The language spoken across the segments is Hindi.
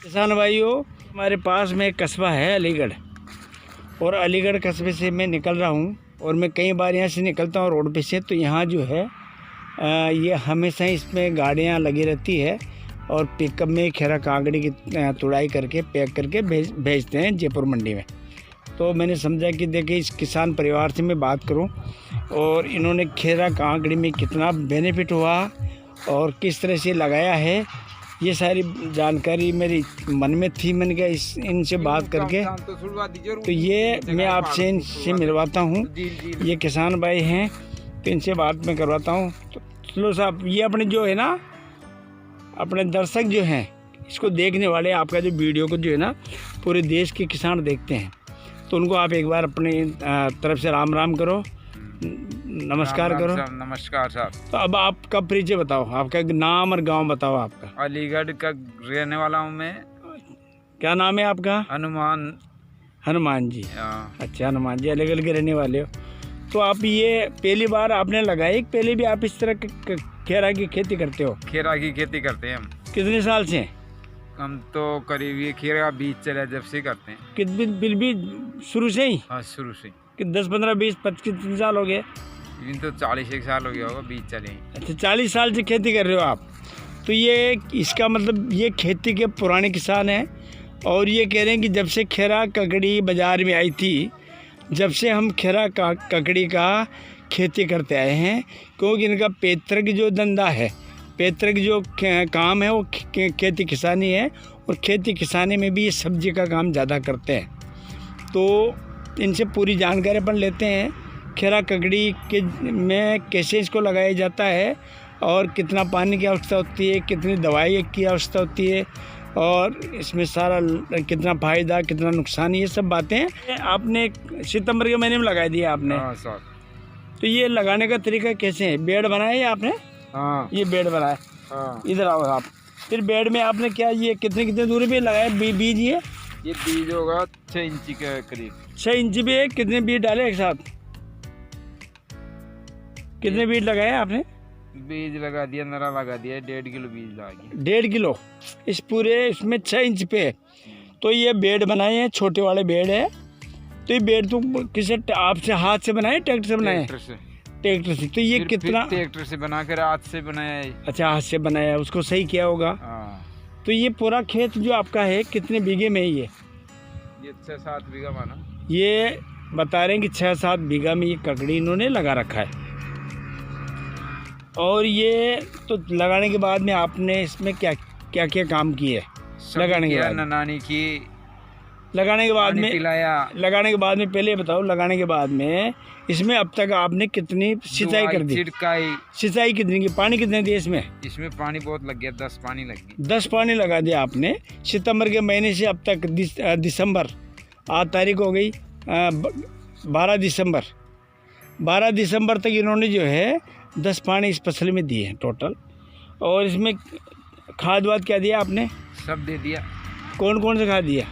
किसान भाइयों, हमारे पास में एक कस्बा है अलीगढ़, और अलीगढ़ कस्बे से मैं निकल रहा हूँ और मैं कई बार यहाँ से निकलता हूँ रोड पे से। तो यहाँ जो है ये हमेशा इसमें गाड़ियाँ लगी रहती है और पिकअप में खैरा काकड़ी की तुड़ाई करके पैक करके भेजते हैं जयपुर मंडी में। तो मैंने समझा कि देखिए इस किसान परिवार से मैं बात करूं और इन्होंने खैरा काकड़ी में कितना बेनिफिट हुआ और किस तरह से लगाया है, ये सारी जानकारी मेरी मन में थी। मैंने कहा इनसे बात करके तो ये मैं आपसे इनसे मिलवाता हूँ। ये किसान भाई हैं तो इनसे बात मैं करवाता हूँ। तो चलो साहब, ये अपने जो है ना, अपने दर्शक जो हैं, इसको देखने वाले आपका जो वीडियो को जो है ना पूरे देश के किसान देखते हैं, तो उनको आप एक बार अपनी तरफ से राम राम करो, नमस्कार करो। नमस्कार साहब। तो अब आपका परिचय बताओ, आपका नाम और गांव बताओ आपका। अलीगढ़ का रहने वाला हूँ मैं। क्या नाम है आपका? हनुमान जी। अच्छा, हनुमान जी अलीगढ़ के रहने वाले हो। तो आप ये पहली बार आपने लगाई, पहले भी आप इस तरह खैरा की खेती करते हो? खीरा की खेती करते हैं हम। कितने साल से? हम तो करीब ये खीरा का बीज चला जब से करते हैं। कितने बिल भी शुरू से ही? हाँ, शुरू से। कि 10, 15, 20, 25 कितने साल हो गए? इन तो 40 साल हो गया होगा बीज चले। अच्छा, 40 साल से खेती कर रहे हो आप। तो ये इसका मतलब ये खेती के पुराने किसान हैं और ये कह रहे हैं कि जब से खैरा ककड़ी बाज़ार में आई थी, जब से हम खैरा ककड़ी का खेती करते आए हैं, क्योंकि इनका पैतृक जो धंधा है, पैतृक जो काम है वो खेती किसानी है, और खेती किसानी में भी ये सब्जी का काम ज़्यादा करते हैं। तो इनसे पूरी जानकारी अपन लेते हैं खैरा ककड़ी के में कैसे इसको लगाया जाता है और कितना पानी की आवश्यकता होती है, कितनी दवाई की आवश्यकता होती है, और इसमें सारा कितना फ़ायदा कितना नुकसान, ये सब बातें आपने सितंबर के महीने में लगा दिया आपने। हाँ सर। तो ये लगाने का तरीका कैसे है? बेड बनाया है आपने? हाँ, ये बेड बनाया। हाँ। इधर आओ आप। फिर बेड में आपने क्या, ये कितने दूरी पे लगाया बीज? ये बीज होगा 6 इंची के करीब। 6 इंची पे कितने बीज डाले एक साथ? कितने बीज लगाए आपने? बीज लगा दिया, नरा लगा दिया, 1.5 किलो बीज लगा दिया। 1.5 किलो इस पूरे इसमें 6 इंच पे। तो ये बेड बनाए हैं, छोटे वाले बेड है। तो ये बेड तो किसे आपसे हाथ से बनाए, ट्रैक्टर से बनाए? ट्रैक्टर से। तो ये कितना? ट्रैक्टर से बना कर हाथ से बनाया है। अच्छा, हाथ से बनाया, उसको सही किया होगा। तो ये पूरा खेत जो आपका है कितने बीघे में है ये? 6-7 बीघा माना। ये बता रहे हैं कि 6-7 बीघा में ये ककड़ी इन्होंने लगा रखा है। और ये तो लगाने के बाद में आपने इसमें क्या क्या काम किए? लगाने के बाद नानी की, लगाने के बाद में पिलाया। लगाने के बाद में पहले बताओ, लगाने के बाद में इसमें अब तक आपने कितनी सिंचाई कर दी? सिंचाई कितनी की, पानी कितने दिए इसमें? इसमें पानी बहुत लग गया, 10 पानी लग गई। 10 पानी लगा दिया आपने सितंबर के महीने से अब तक। दिसंबर, आज तारीख हो गई 12 दिसंबर। 12 दिसंबर तक इन्होंने जो है 10 पानी इस फसल में दिए हैं टोटल। और इसमें खाद वाद क्या दिया आपने? सब दे दिया। कौन से खाद दिया?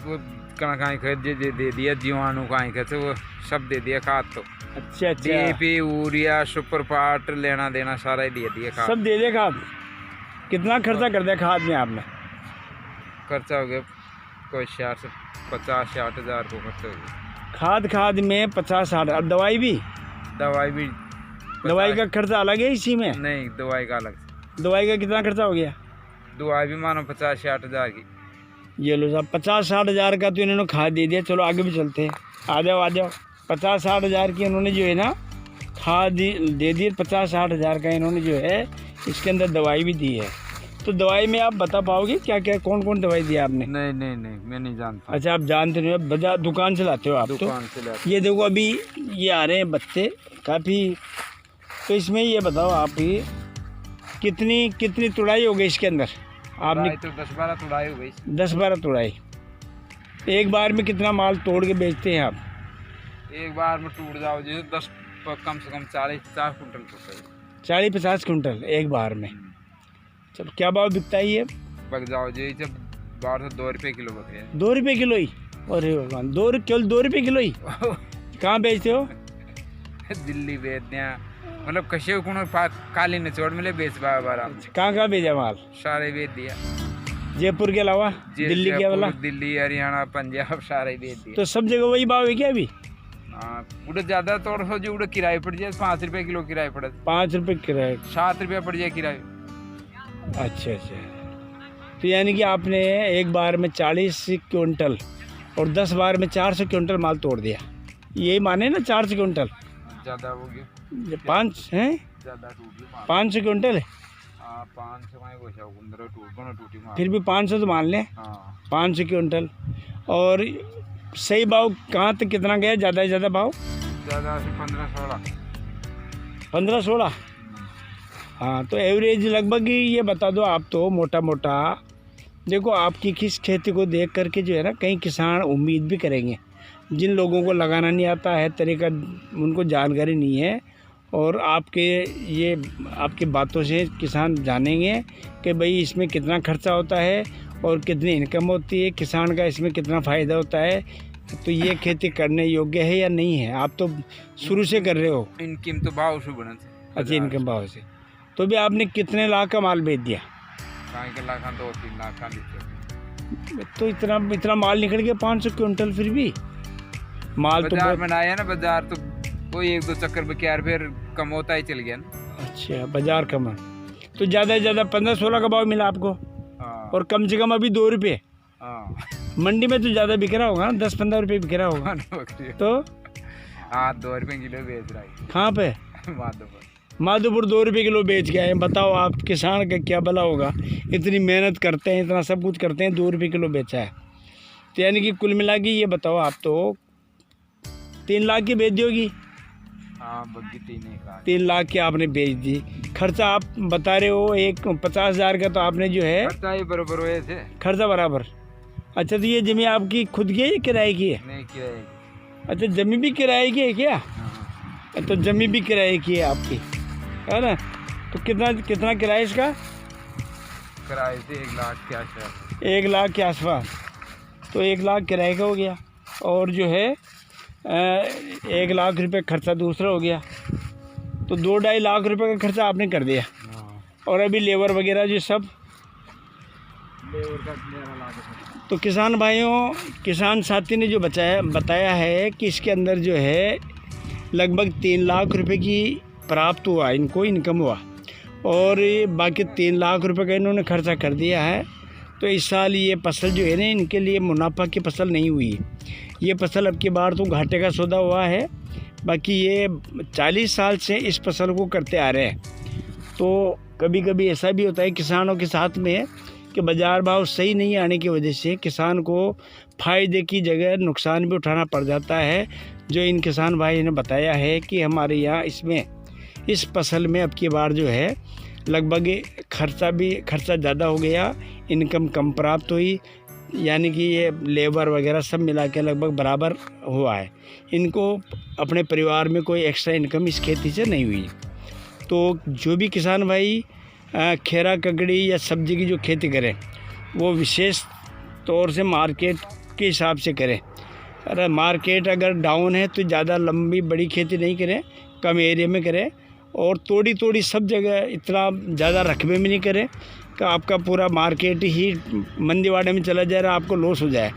वो कहाँ खाद दे दिया, जीवाणु कहाँ से वो सब दे दिया खाद। तो अच्छा, DAP, यूरिया, सुपर पाट, लेना देना सारा ही दे दिया खाद। सब दे दिया खाद। कितना खर्चा कर दिया खाद में आपने? खर्चा हो गया कोई 50-60 हज़ार को खर्चा हो गया। खाद में 50-60। अब दवाई भी दवाई का खर्चा अलग है इसी में? नहीं, दवाई का अलग। दवाई का कितना खर्चा हो गया? दवाई भी मानो 50-60 हज़ार की। ये लो साहब, 50-60 हज़ार का तो इन्होंने खाद दे दिया। चलो आगे भी चलते हैं, आ जाओ। 50-60 हज़ार की इन्होंने जो है ना खाद दे दी। 50-60 हज़ार का इन्होंने जो है इसके अंदर दवाई भी दी है। तो दवाई में आप बता पाओगे क्या क्या, कौन दवाई दी आपने? नहीं, मैं नहीं जानता। अच्छा, आप जानते नहीं, बाजार दुकान से लाते हो आप? दुकान से लाते। ये देखो अभी ये आ रहे हैं बच्चे काफ़ी। तो इसमें ये बताओ आप ही कितनी तुड़ाई हो गई इसके अंदर आपने? तो 10-12 तुड़ाई हो गई। 10-12 तुड़ाई। एक बार में कितना माल तोड़ के बेचते हैं आप? एक बार में टूट जाओ जैसे 10 कम से कम 40-50 कुंटल टूटे। 40-50 कुंटल एक बार में। चलो, क्या भाव बिकता है ये? बग जाओ जी, जब 12 से 2 रुपये किलो बक रहे हैं। 2 रुपये किलो ही? अरे भगवान, केवल 2 रुपये किलो ही? कहाँ बेचते हो? दिल्ली बेचते हैं, मतलब कशे काली निचोड़ मिले बेच बार। कहाँ भेजा माल? सारे बेच दिया। जयपुर के अलावा दिल्ली के अलावा? दिल्ली, हरियाणा, पंजाब सारे बेच दिए। तो सब जगह वही भाव है क्या अभी? हाँ, उड़े ज्यादा तौर से जो उड़े किराए पड़ जाए 5 रुपए किलो किराए पड़े। 5 रुपये किराए? 7 रुपया पड़ जाए किराए। अच्छा। तो यानी कि आपने एक बार में 40 क्विंटल और 10 बार में 400 क्विंटल माल तोड़ दिया, यही माने ना? 400 क्विंटल ज्यादा हो गया। 5 हैं? ज्यादा टूटी 500 क्विंटल है? हाँ, 500 में गोशा 15 टूटी मार। फिर भी 500 तो मान लें। हाँ, 500 क्विंटल। और सही भाव कहाँ तक कितना गया ज़्यादा से ज़्यादा भाव? ज़्यादा से 15-16। 15-16? हाँ, तो एवरेज लगभग ही ये बता दो आप तो मोटा मोटा। देखो आपकी किस खेती को देख करके जो है ना, कई किसान उम्मीद भी करेंगे। जिन लोगों को लगाना नहीं आता है, तरीका उनको जानकारी नहीं है, और आपकी बातों से किसान जानेंगे कि भाई इसमें कितना खर्चा होता है और कितनी इनकम होती है, किसान का इसमें कितना फ़ायदा होता है, तो ये खेती करने योग्य है या नहीं है। आप तो शुरू से कर रहे हो। इनकम तो भाव से बना। अच्छा, इनकम भाव से। तो भी आपने कितने लाख का माल बेच दिया? 2-3 लाख का लीटर। तो इतना माल निकल गया 500 क्विंटल। फिर भी माल तो बाजार बनाया ना, बाजार तो कोई 1-2 चक्कर में क्या फिर कम होता ही चल गया ना। अच्छा, बाजार कम है। तो ज़्यादा से ज़्यादा 15-16 का भाव मिला आपको? हाँ। और कम से कम अभी 2 रुपये। हाँ, मंडी में तो ज़्यादा बिक रहा होगा, 10-15 रुपये बिक रहा होगा। तो हाँ, 2 रुपये किलो बेच रहा है। कहाँ पे? माधोपुर 2 रुपये किलो बेच के आए। बताओ आप किसान का क्या भला होगा। इतनी मेहनत करते हैं, इतना सब कुछ करते हैं, 2 रुपये किलो बेचा है। तो यानी कि कुल मिला के ये बताओ आप तो 3 लाख की बेच दोगी? हाँ, बग्गी 3 लाख की आपने बेच दी। खर्चा आप बता रहे हो 50,000 का, तो आपने जो है खर्चा ही बराबर हुए थे। खर्चा बराबर। अच्छा, तो ये जमीन आपकी खुद की है या किराए की है? नहीं, किराए की। अच्छा, जमीन भी किराए की है क्या? हाँ। तो जमीन भी किराए की है आपकी, है ना? तो कितना किराया इसका? किराए से 1 लाख के आसपास। 1 लाख के आसपास। तो 1 लाख किराए का हो गया, और जो है 1 लाख रुपए खर्चा दूसरा हो गया। तो 2-2.5 लाख रुपए का खर्चा आपने कर दिया। और अभी लेबर वगैरह जो सब, लेबर का 11 लाख। तो किसान भाइयों, किसान साथी ने जो बताया है कि इसके अंदर जो है लगभग 3 लाख रुपए की प्राप्त हुआ, इनको इनकम हुआ, और बाकी 3 लाख रुपए का इन्होंने खर्चा कर दिया है। तो इस साल ये फसल जो है ना, इनके लिए मुनाफा की फसल नहीं हुई। ये फसल अब की बार तो घाटे का सौदा हुआ है। बाकी ये 40 साल से इस फसल को करते आ रहे हैं। तो कभी कभी ऐसा भी होता है किसानों के साथ में कि बाज़ार भाव सही नहीं आने की वजह से किसान को फ़ायदे की जगह नुकसान भी उठाना पड़ जाता है। जो इन किसान भाई ने बताया है कि हमारे यहाँ इस फसल में अब की बार जो है लगभग खर्चा ज़्यादा हो गया, इनकम कम प्राप्त हुई, यानी कि ये लेबर वगैरह सब मिला के लगभग बराबर हुआ है। इनको अपने परिवार में कोई एक्स्ट्रा इनकम इस खेती से नहीं हुई। तो जो भी किसान भाई खीरा ककड़ी या सब्ज़ी की जो खेती करें, वो विशेष तौर से मार्केट के हिसाब से करें। अगर मार्केट अगर डाउन है तो ज़्यादा लंबी बड़ी खेती नहीं करें, कम एरिया में करें, और थोड़ी सब जगह इतना ज़्यादा रकबे में नहीं करें कि आपका पूरा मार्केट ही मंदीवाड़े में चला जाए और आपको लॉस हो जाए।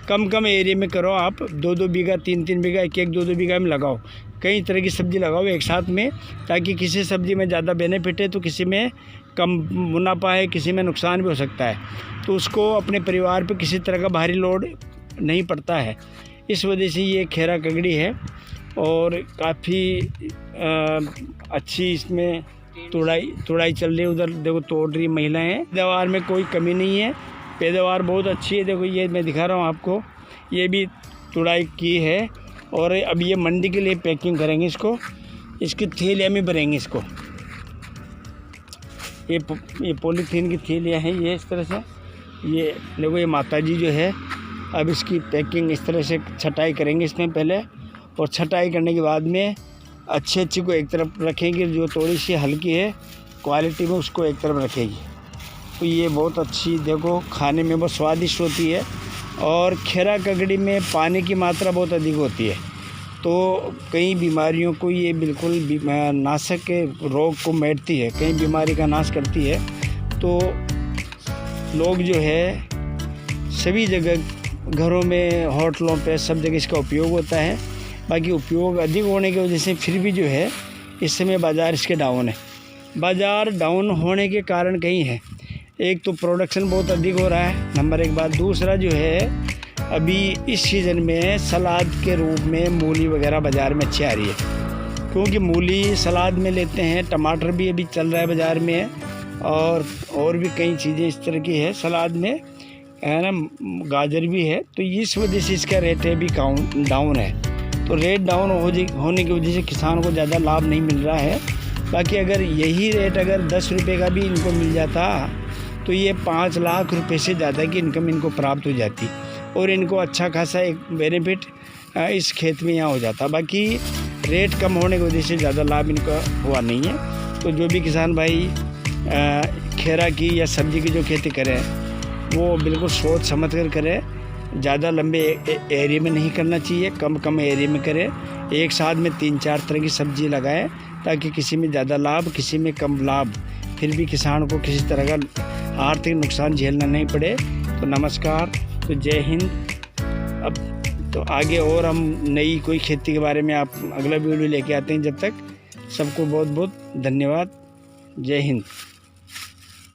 कम एरिया में करो आप, 2-2 बीघा 3-3 बीघा 1-1 2-2 बीघा में लगाओ। कई तरह की सब्ज़ी लगाओ एक साथ में, ताकि किसी सब्ज़ी में ज़्यादा बेनिफिट है तो किसी में कम मुनाफा है, किसी में नुकसान भी हो सकता है। तो उसको अपने परिवार पे किसी तरह का भारी लोड नहीं पड़ता है। इस वजह से ये खीरा ककड़ी है, और काफ़ी अच्छी इसमें तुड़ाई चल रही है। उधर देखो तोड़ रही महिलाएँ। पैदावार में कोई कमी नहीं है, पैदावार बहुत अच्छी है। देखो ये मैं दिखा रहा हूँ आपको, ये भी तुड़ाई की है, और अब ये मंडी के लिए पैकिंग करेंगे इसको, इसकी थैलियाँ में भरेंगे इसको। ये पॉलीथीन की थैलियाँ हैं ये इस तरह से। ये देखो ये माताजी जो है अब इसकी पैकिंग इस तरह से छटाई करेंगे इसमें पहले, और छटाई करने के बाद में अच्छी को एक तरफ रखेंगे, जो थोड़ी सी हल्की है क्वालिटी में उसको एक तरफ रखेगी। तो ये बहुत अच्छी, देखो खाने में बहुत स्वादिष्ट होती है, और खीरा ककड़ी में पानी की मात्रा बहुत अधिक होती है। तो कई बीमारियों को ये बिल्कुल नाशक के रोग को मिटाती है, कई बीमारी का नाश करती है। तो लोग जो है सभी जगह घरों में, होटलों पे, सब जगह इसका उपयोग होता है। बाकी उपयोग अधिक होने की वजह से फिर भी जो है इस समय बाज़ार इसके डाउन है। बाज़ार डाउन होने के कारण कई है, एक तो प्रोडक्शन बहुत अधिक हो रहा है, नंबर एक बात। दूसरा जो है अभी इस सीज़न में सलाद के रूप में मूली वगैरह बाज़ार में अच्छी आ रही है, क्योंकि मूली सलाद में लेते हैं। टमाटर भी अभी चल रहा है बाज़ार में, और भी कई चीज़ें इस तरह की है सलाद में, है ना, गाजर भी है। तो इस वजह से इसका रेट है अभी डाउन है। तो रेट डाउन होने की वजह से किसान को ज़्यादा लाभ नहीं मिल रहा है। बाकी अगर यही रेट अगर 10 रुपये का भी इनको मिल जाता तो ये 5 लाख रुपए से ज़्यादा की इनकम इनको प्राप्त हो जाती, और इनको अच्छा खासा एक बेनिफिट इस खेत में यहाँ हो जाता। बाकी रेट कम होने की वजह से ज़्यादा लाभ इनका हुआ नहीं है। तो जो भी किसान भाई खीरा की या सब्ज़ी की जो खेती करें वो बिल्कुल सोच समझ कर करें। ज़्यादा लंबे एरिया में नहीं करना चाहिए, कम एरिया में करें। एक साथ में 3-4 तरह की सब्ज़ी लगाएं, ताकि किसी में ज़्यादा लाभ, किसी में कम लाभ, फिर भी किसान को किसी तरह का आर्थिक नुकसान झेलना नहीं पड़े। तो नमस्कार, तो जय हिंद। अब तो आगे और हम नई कोई खेती के बारे में आप अगला वीडियो लेके आते हैं। जब तक सबको बहुत बहुत धन्यवाद। जय हिंद।